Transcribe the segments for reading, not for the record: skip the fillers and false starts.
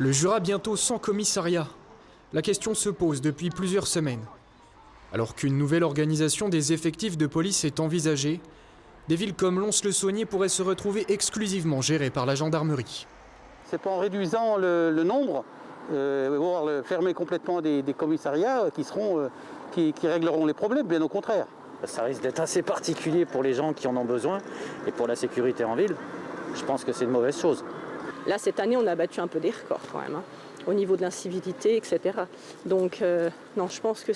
Le Jura bientôt sans commissariat. La question se pose depuis plusieurs semaines. Alors qu'une nouvelle organisation des effectifs de police est envisagée, des villes comme Lons-le-Saunier pourraient se retrouver exclusivement gérées par la gendarmerie. C'est pas en réduisant le nombre, voire fermer complètement des commissariats qui régleront les problèmes, bien au contraire. Ça risque d'être assez particulier pour les gens qui en ont besoin et pour la sécurité en ville. Je pense que c'est une mauvaise chose. Là, cette année, on a battu un peu des records quand même, au niveau de l'incivilité, etc. Donc, non, je pense que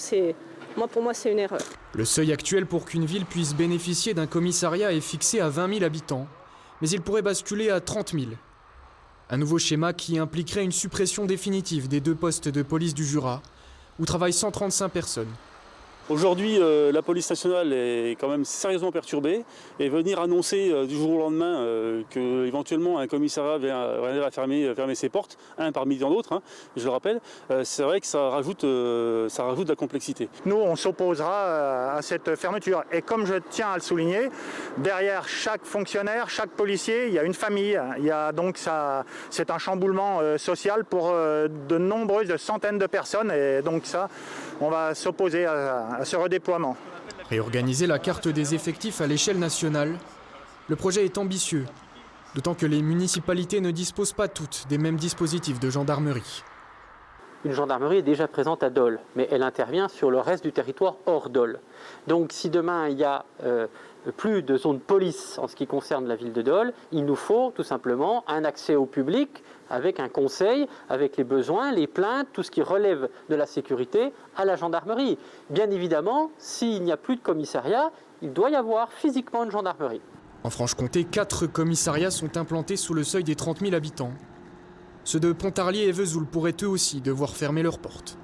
pour moi, c'est une erreur. Le seuil actuel pour qu'une ville puisse bénéficier d'un commissariat est fixé à 20 000 habitants, mais il pourrait basculer à 30 000. Un nouveau schéma qui impliquerait une suppression définitive des 2 postes de police du Jura, où travaillent 135 personnes. Aujourd'hui, la police nationale est quand même sérieusement perturbée et venir annoncer du jour au lendemain qu'éventuellement un commissariat viendra fermer ses portes, un parmi tant d'autres, je le rappelle, c'est vrai que ça rajoute de la complexité. Nous, on s'opposera à cette fermeture. Et comme je tiens à le souligner, derrière chaque fonctionnaire, chaque policier, il y a une famille. C'est un chamboulement social pour de nombreuses centaines de personnes. Et donc ça, on va s'opposer à ce redéploiement. Réorganiser la carte des effectifs à l'échelle nationale, le projet est ambitieux, d'autant que les municipalités ne disposent pas toutes des mêmes dispositifs de gendarmerie. Une gendarmerie est déjà présente à Dole, mais elle intervient sur le reste du territoire hors Dole. Donc si demain il y a plus de zone police en ce qui concerne la ville de Dole, il nous faut tout simplement un accès au public avec un conseil, avec les besoins, les plaintes, tout ce qui relève de la sécurité à la gendarmerie. Bien évidemment, s'il n'y a plus de commissariat, il doit y avoir physiquement une gendarmerie. En Franche-Comté, 4 commissariats sont implantés sous le seuil des 30 000 habitants. Ceux de Pontarlier et Vesoul pourraient eux aussi devoir fermer leurs portes.